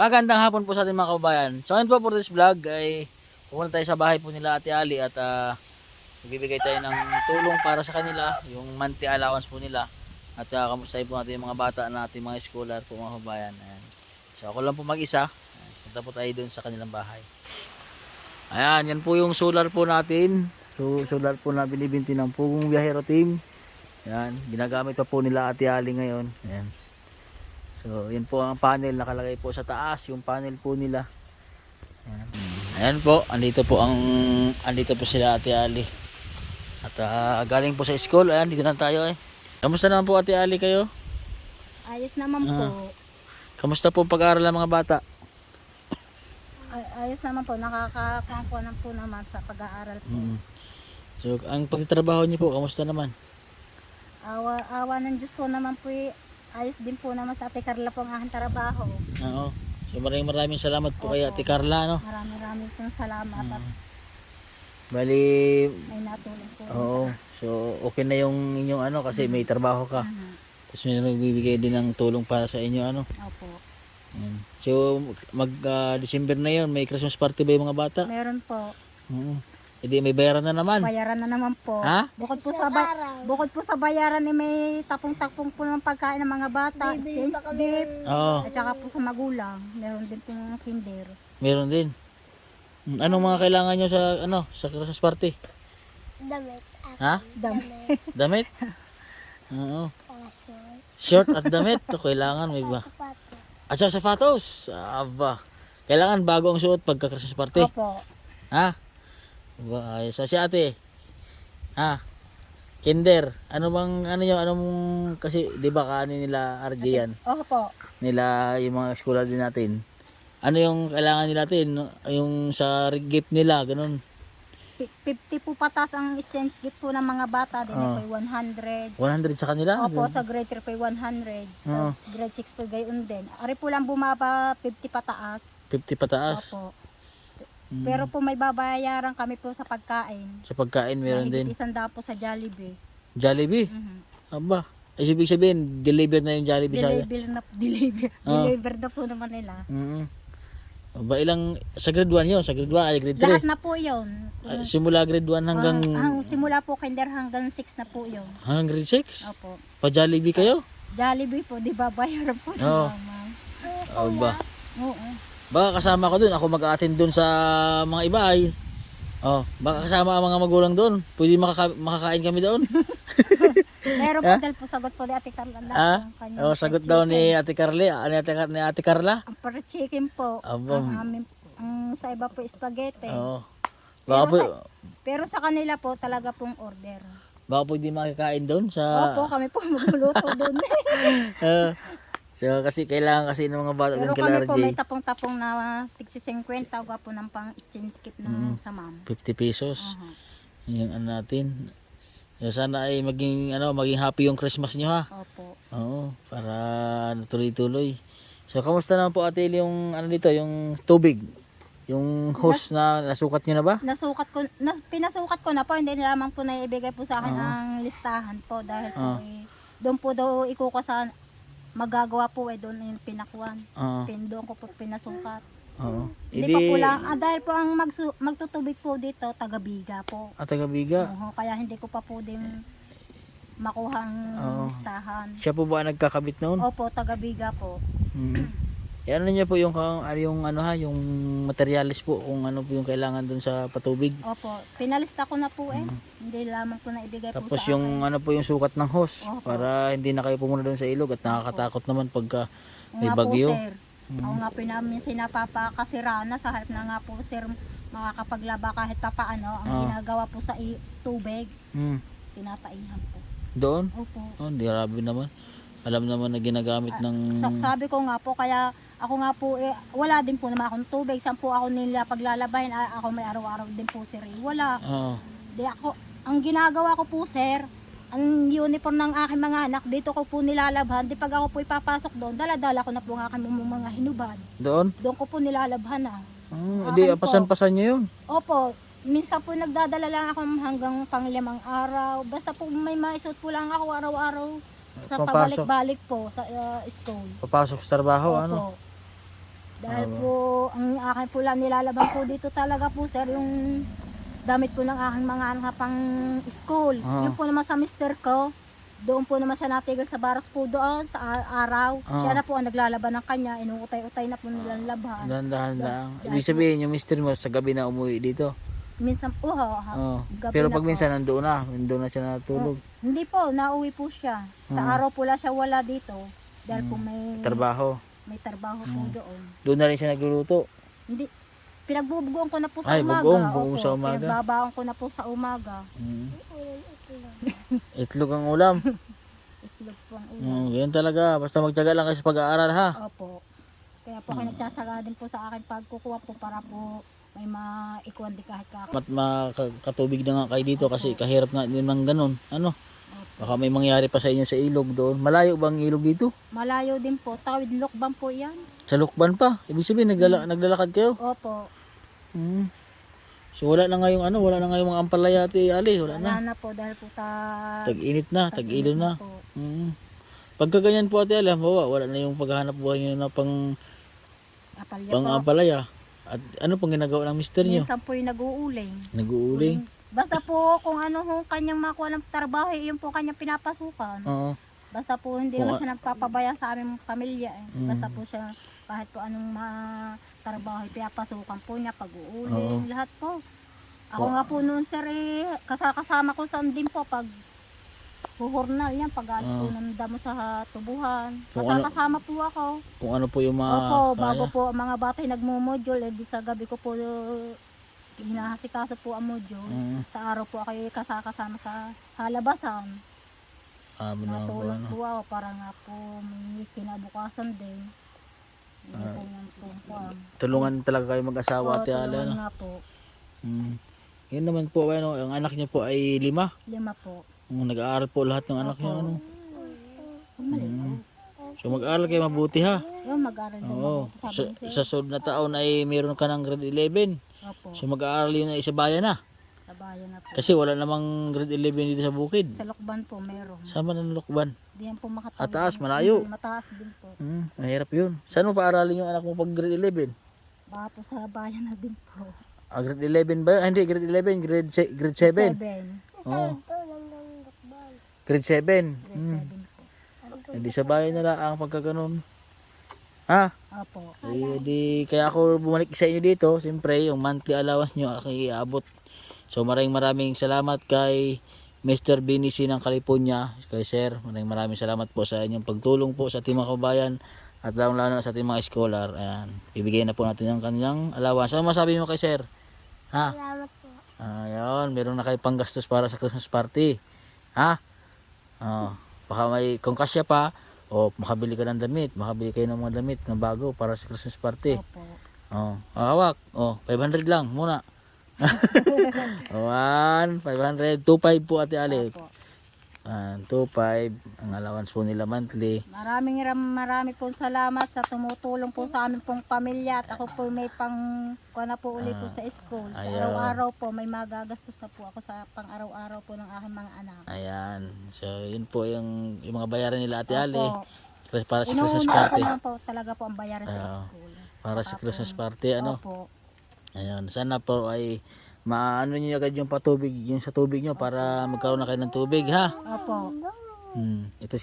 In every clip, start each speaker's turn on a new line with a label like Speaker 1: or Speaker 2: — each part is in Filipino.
Speaker 1: Magandang hapon po sa ating mga kababayan. So ngayon po for this vlog ay pupunta tayo sa bahay po nila Ate Ali at magbibigay tayo ng tulong para sa kanila, yung monthly allowance po nila. At kamustahin po natin yung mga bata na ating mga scholar po mga kababayan. Ayan. So ako lang po mag-isa. Punta po tayo doon sa kanilang bahay. Ayan, yan po yung solar po natin. So solar po na binibinti ng Pugong Biyahero Team. Ayan, ginagamit pa po nila Ate Ali ngayon. Ayan. So, yan po ang panel nakalagay po sa taas, yung panel po nila. Ayan, ayan po, andito po sila Ate Ali. At galing po sa school, ayan, dito na tayo eh. Kamusta naman po Ate Ali kayo?
Speaker 2: Ayos naman po.
Speaker 1: Kamusta po pag-aaral ng mga bata?
Speaker 2: Ayos naman po, nakakakuha po naman sa pag-aaral po.
Speaker 1: So, ang pagtatrabaho niyo po, kamusta naman?
Speaker 2: Awa ng Diyos po naman po ayos din po naman sa Ate Carla po ang aking trabaho.
Speaker 1: Oo. So maraming salamat po kay
Speaker 2: Opo.
Speaker 1: Ate Carla, no?
Speaker 2: Maraming pong salamat at
Speaker 1: Bali,
Speaker 2: may natulong po.
Speaker 1: oo. So okay na yung inyong kasi may trabaho ka. Tapos may nagbibigay din ng tulong para sa inyo
Speaker 2: Opo.
Speaker 1: Ayan. So December na yon, may Christmas party ba yung mga bata?
Speaker 2: Meron po.
Speaker 1: Oo. Hindi may bayaran na naman.
Speaker 2: Bayaran na naman po.
Speaker 1: Ha?
Speaker 2: Bukod po sa bayaran may tapong-tapong po ng pagkain ng mga bata, exchange gift,
Speaker 1: Oo.
Speaker 2: at saka po sa magulang. Meron din po ng kinder.
Speaker 1: Meron din. Anong mga kailangan nyo sa Christmas party?
Speaker 3: Damit.
Speaker 1: Ha?
Speaker 2: Damit.
Speaker 1: Damit? Oo.
Speaker 3: Pasok.
Speaker 1: Short at damit. O, kailangan may ba?
Speaker 3: Sapatos.
Speaker 1: At saka sapatos. Aba. Kailangan bago ang suot pagka Christmas party.
Speaker 2: Opo.
Speaker 1: Ha? Ba, ayos. Si ate. Ha? Kinder. Anong kasi di ba kaano nila RJ yan?
Speaker 2: Opo.
Speaker 1: Nila yung mga eskwela din natin. Ano yung kailangan nila natin? Yung sa gift nila, ganun.
Speaker 2: 50 po patas ang exchange gift po ng mga bata. Din po 100.
Speaker 1: 100 sa kanila?
Speaker 2: Opo, sa grade 3 po 100.
Speaker 1: Oo.
Speaker 2: Sa grade 6 po gayon din. Ari po lang bumaba 50 pataas.
Speaker 1: 50 pataas.
Speaker 2: Opo. Pero po may babayaran kami po sa pagkain.
Speaker 1: Sa pagkain meron din.
Speaker 2: Mahigit 100 po sa Jollibee.
Speaker 1: Jollibee? Aba. Ay, ibig sabihin, deliver na yung Jollibee sa'yo.
Speaker 2: Deliver na po naman nila.
Speaker 1: Aba, sa grade 1 yun? Sa grade 1 ay grade 3?
Speaker 2: Lahat na po yun.
Speaker 1: Simula grade 1 hanggang...
Speaker 2: Simula po kinder hanggang 6 na po yun.
Speaker 1: Hanggang grade 6?
Speaker 2: Opo.
Speaker 1: Pa Jollibee kayo?
Speaker 2: Jollibee po, di ba bayaran po
Speaker 1: Oo.
Speaker 2: naman.
Speaker 1: Aba.
Speaker 2: Oo.
Speaker 1: Baka kasama ko dun. Ako mag-attend dun sa mga iba ay. Baka kasama ang mga magulang doon. Pwede makakain kami doon.
Speaker 2: Meron po dahil po sagot po ni Ate Carla.
Speaker 1: Sagot daw ni Ate Carla. Ni Ate Carla?
Speaker 2: Ang per chicken po.
Speaker 1: Aba.
Speaker 2: Ang sa iba po spaghetti.
Speaker 1: Oo. Baka
Speaker 2: Pero sa kanila po talaga pong order.
Speaker 1: pwede makakain doon sa...
Speaker 2: Opo, kami po magluluto doon.
Speaker 1: So kasi kailangan kasi ng mga bata
Speaker 2: Pero
Speaker 1: doon kay
Speaker 2: kami po
Speaker 1: RJ.
Speaker 2: may tapong-tapong na tigsi 50 gawa po ng pang exchange gift na sa ma'am.
Speaker 1: 50 pesos. Yung natin. So, sana ay maging happy yung Christmas niyo ha.
Speaker 2: Opo.
Speaker 1: Oo, para tuloy-tuloy. So kamusta naman po Ate yung dito, yung tubig? Yung hose na nasukat niyo na ba?
Speaker 2: Pinasukat ko na po, hindi lamang po na ibigay po sa akin ang listahan po dahil po doon po daw ikukusa magagawa po doon yung pinakuan. Doon ko po pinasukat.
Speaker 1: Oo.
Speaker 2: Hindi pa po lang, dahil po ang magtutubig po dito, taga-Biga po.
Speaker 1: Taga-Biga.
Speaker 2: Kaya hindi ko pa po din makuha ang listahan.
Speaker 1: Siya po ba nagkakabit noon?
Speaker 2: Opo, taga-Biga po.
Speaker 1: Ano niya po yung yung materialis po kung ano po yung kailangan dun sa patubig.
Speaker 2: Opo, pinalista ko na po Hindi lamang po na ibigay
Speaker 1: Tapos
Speaker 2: po sa
Speaker 1: yung
Speaker 2: akin.
Speaker 1: po yung sukat ng hose
Speaker 2: Opo.
Speaker 1: para hindi na kayo pumunta doon sa ilog at nakakatakot naman pagka may
Speaker 2: Nga
Speaker 1: bagyo.
Speaker 2: Po, sir. Ako nga po namin sinapapakasirana sa harap na nga po sir makakapaglaba kahit papaano. Ang ginagawa po sa tubig, tinataihan po.
Speaker 1: Doon?
Speaker 2: Opo.
Speaker 1: Hindi grabe naman. Alam naman na ginagamit ng...
Speaker 2: Sabi ko nga po, kaya ako nga po, wala din po naman akong tubig. Saan po ako nila paglalabahin? Ako may araw-araw din po sir. Wala. Di ako, ang ginagawa ko po sir, ang uniform ng aking mga anak, dito ko po nilalabhan. Di pag ako po ipapasok doon, dala-dala ko na po ang aking mga hinubad.
Speaker 1: Doon?
Speaker 2: Doon ko po nilalabhan na.
Speaker 1: Hindi, pasan-pasan nyo yun.
Speaker 2: Opo, minsan po nagdadala lang ako hanggang pang-5 araw. Basta po may maisuot po lang ako araw-araw sa
Speaker 1: Papasok.
Speaker 2: pabalik-balik po sa school.
Speaker 1: Papasok sa trabaho,
Speaker 2: Opo. Dahil po, ang akin po lang nilalaban po dito talaga po sir, yung damit po ng aking mga anak pang school.
Speaker 1: Ah.
Speaker 2: Yun po naman sa mister ko, doon po naman siya natigil sa barracks po doon sa araw.
Speaker 1: Ah.
Speaker 2: Siya na po ang naglalaban ng kanya, inuutay-utay na po nilang labhan.
Speaker 1: Dahan-dahan lang. Ibig sabihin, yung mister mo sa gabi na umuwi dito.
Speaker 2: Minsan po, gabi
Speaker 1: Pero
Speaker 2: na
Speaker 1: pag
Speaker 2: po.
Speaker 1: minsan nandun na siya natulog.
Speaker 2: Hindi po, nauwi po siya. Sa araw po lang siya wala dito. Dahil po
Speaker 1: Trabaho.
Speaker 2: may trabaho po doon.
Speaker 1: Doon na rin siya nagluluto.
Speaker 2: Hindi, pinagbubugoan ko na po sa
Speaker 1: Ay,
Speaker 2: umaga.
Speaker 1: bugoong sa umaga.
Speaker 2: Pinagbabaon ko na po sa umaga.
Speaker 1: Itlog ang ulam.
Speaker 2: Itlog po ang ulam.
Speaker 1: Ganyan talaga. Basta magtyaga lang kayo sa pag-aaral ha.
Speaker 2: Opo. Kaya po kayo nagtsatsaga din po sa akin pagkukuha po para po may maikuan di kahit kako.
Speaker 1: At makatubig na nga kayo dito kasi kahirap nga din ng ganun. Ano? Baka may mangyari pa sa inyo sa ilog doon. Malayo ba ang ilog dito?
Speaker 2: Malayo din po. Tawid Lokban po yan.
Speaker 1: Sa Lukban pa. Ibig sabihin naglalakad kayo.
Speaker 2: Opo.
Speaker 1: Hmm. So wala na ngayong wala na ngayong mga ampalaya ati Ali, wala na.
Speaker 2: Wala na po dahil po
Speaker 1: Tag-init na, tag-ilon na.
Speaker 2: po.
Speaker 1: Pagka ganyan po ate Ali, wala na yung paghahanap buhay niyo na pang
Speaker 2: Apalya po.
Speaker 1: ampalaya. At ano pong ginagawa ng mister niyo?
Speaker 2: Minsan po yung nag-uuling.
Speaker 1: Nag-uuling.
Speaker 2: Basta po kung ano ho kanyang makuha ng trabaho, yun po kanyang pinapasukan.
Speaker 1: Oo.
Speaker 2: Basta po hindi
Speaker 1: Kung
Speaker 2: naman siya nagpapabaya sa aming pamilya. Basta po siya kahit po anong trabaho, pinapasukan po niya, pag-uuling, lahat po. Ako nga po noon sir, kasama ko sa din po pag huhurnal yan, pag alis po ng damo sa tubuhan. Kasama po ako.
Speaker 1: Kung ano po yung mga
Speaker 2: Opo, bago po ang mga batay nagmo-module, di sa gabi ko po hinahasikaso po ang module. Sa araw po ako kasama sa halabasan. Natulog po ako para nga po may kinabukasan din. Hindi po yan po.
Speaker 1: Tulungan talaga kayo mag-asawa ate Ali.
Speaker 2: Tulungan nga po.
Speaker 1: Yun naman po, ang anak niyo po ay 5.
Speaker 2: 5 po.
Speaker 1: Nag-aaral po lahat ng anak niyo.
Speaker 2: Mali po.
Speaker 1: So mag-aaral kayo mabuti ha.
Speaker 2: Yung mag-aral din
Speaker 1: Oo.
Speaker 2: ako. Sabi ni sir.
Speaker 1: Sa sunod na taon ay meron ka ng grade 11.
Speaker 2: Opo,
Speaker 1: So mag-aaral yun ay sa bayan na.
Speaker 2: sa bayan na po.
Speaker 1: Kasi wala namang grade 11 dito sa bukid.
Speaker 2: Sa Lokban po meron.
Speaker 1: Sama ng Lukban.
Speaker 2: Di yan po makatawid.
Speaker 1: Taas, malayo.
Speaker 2: Mataas din po.
Speaker 1: Mahirap yun. Saan mo paaralin yung anak mo pag grade 11?
Speaker 2: Baka po sa bayan na din po.
Speaker 1: Grade 11 ba? Hindi, grade 11. Grade 7.
Speaker 2: 7.
Speaker 1: Oo. Grade 7.
Speaker 2: Grade 7 po.
Speaker 1: Hindi sa bayan na lang ang pagkaganon. Ha?
Speaker 2: Opo.
Speaker 1: Di, kaya ako bumalik sa inyo dito. Siyempre, yung monthly allowance nyo aking iabot. So maraming salamat kay Mr. Binici ng California, kay Sir. Maraming salamat po sa inyong pagtulong po sa ating mga kabayan at lalo na sa ating mga scholar. Ayan, bibigyan na po natin ang kanilang allowance. Ano masabi mo kay Sir? Ha?
Speaker 3: Salamat po.
Speaker 1: Ayun, meron na kayo panggastos para sa Christmas party. Ha? Baka may, kung kasya pa, makabili ka ng damit, makabili kayo ng mga damit na bago para sa Christmas party.
Speaker 2: Opo.
Speaker 1: Hawak. 500 lang muna. 500, 2.5 po ate Ali.
Speaker 2: Opo.
Speaker 1: 2.5 ang allowance po nila monthly.
Speaker 2: Marami pong salamat sa tumutulong po sa amin pong pamilya at ako po may kuha na po uli po sa school. Sa
Speaker 1: Ayun.
Speaker 2: araw-araw po may magagastos na po ako sa pang-araw-araw po ng aking mga anak.
Speaker 1: Ayan. So yun po yung mga bayaran nila ate Ali.
Speaker 2: Opo.
Speaker 1: Para sa Christmas
Speaker 2: Inuuna ko
Speaker 1: party.
Speaker 2: naman po talaga po ang bayaran sa school.
Speaker 1: Para sa Christmas party
Speaker 2: Opo.
Speaker 1: Ayun, sana po ay maano niyo agad yung patubig, yung sa tubig niyo para magkaroon na kayo ng tubig ha.
Speaker 2: Opo.
Speaker 1: Ito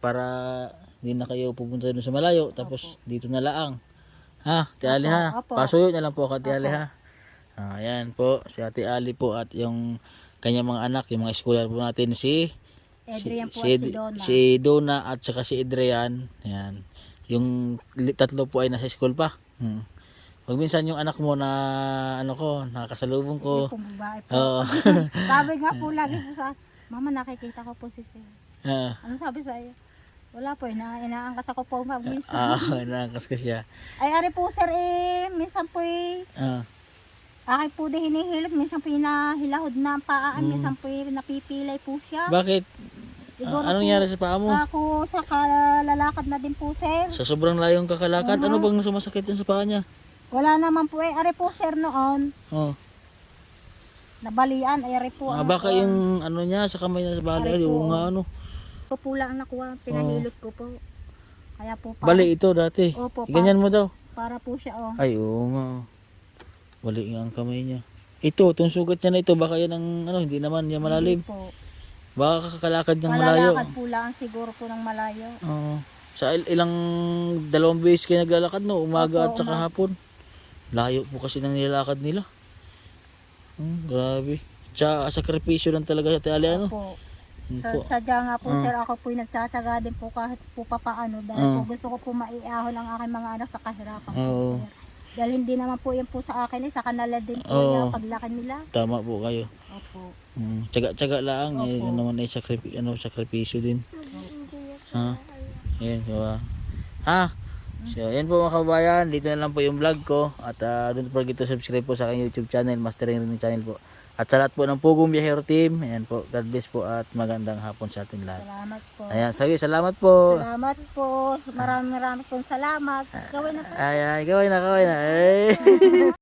Speaker 1: para hindi na kayo pupunta doon sa malayo tapos dito na laang. Ha, Ate Ali ha.
Speaker 2: Opo.
Speaker 1: Pasuyo na lang po Ate Ali ha. Ayan po si Ate Ali po at yung kanyang mga anak, yung mga scholar po natin si
Speaker 2: Adrian po at si Donna.
Speaker 1: Si Donna at saka si Adrian. Ayan. Yung tatlo po ay nasa school pa. Pag minsan yung anak mo na nakakasalubong ko.
Speaker 2: Yung pong babae po.
Speaker 1: Oo.
Speaker 2: Sabi nga po lagi po sa Mama, nakikita ko po si Sir. Ano sabi sa iyo? Wala po, inaangkas ako po minsan.
Speaker 1: Naangkas ko siya.
Speaker 2: Ay, ari po sir, minsan po akin po di hinihilot, minsan po hinahilahod na ang paan, minsan po napipilay po siya.
Speaker 1: Bakit?
Speaker 2: Siguro
Speaker 1: Anong nangyari sa paa mo?
Speaker 2: ako sa kalalakad na din po sir.
Speaker 1: Sa sobrang layong kakalakad, ano bang sumasakit yun sa paa niya?
Speaker 2: Wala naman po ari po sir noon. Nabalian, ari po.
Speaker 1: Baka yung niya sa kamay niya sa bali, yung
Speaker 2: Ito po lang nakuha, pinahilot ko po. Kaya po
Speaker 1: Bali ito dati.
Speaker 2: Opo,
Speaker 1: Ganyan mo daw.
Speaker 2: Para po siya, oh.
Speaker 1: Ay, oo nga. Wali nga ang kamay niya. Ito, itong sugat niya na ito, baka yan ang, hindi naman yan malalim.
Speaker 2: Hindi po.
Speaker 1: Baka kakalakad ng malayo.
Speaker 2: Malalakad po lang siguro po ng malayo.
Speaker 1: Oo. Sa ilang dalawang beses kayo naglalakad, no? Umaga at
Speaker 2: Opo,
Speaker 1: saka hapon. Layo po kasi ng nilalakad nila. Grabe. Tsaka sakripisyo lang talaga sa tali, ano?
Speaker 2: Po.
Speaker 1: Po.
Speaker 2: Sadya nga po, sir, ako po'y nagtsatsaga din po kahit po papaano. Dahil po gusto ko po maiahon ang aking mga anak sa kahirapan po,
Speaker 1: Oo.
Speaker 2: sir. Dahil hindi naman po yan po sa akin, sa kanila din po
Speaker 1: Oo.
Speaker 2: yung paglaki nila.
Speaker 1: Tama po kayo.
Speaker 2: Opo.
Speaker 1: Tsaga-tsaga lang. Eh,
Speaker 2: Opo.
Speaker 1: yun naman ay sakripisyo din.
Speaker 3: Hindi na po.
Speaker 1: Ha? Ayan, diba? Ha? So, ayan po mga kababayan. Dito na lang po yung vlog ko. At don't forget to subscribe po sa aking YouTube channel, Mastering Running Channel po. At sa lahat po ng Pugong Biyahero Team, ayan po, God bless po at magandang hapon sa ating lahat.
Speaker 2: Salamat po.
Speaker 1: Ayan, sige, salamat po.
Speaker 2: Salamat po. Maraming pong salamat. Gawin na po.
Speaker 1: Ayan, gawin na. Ay.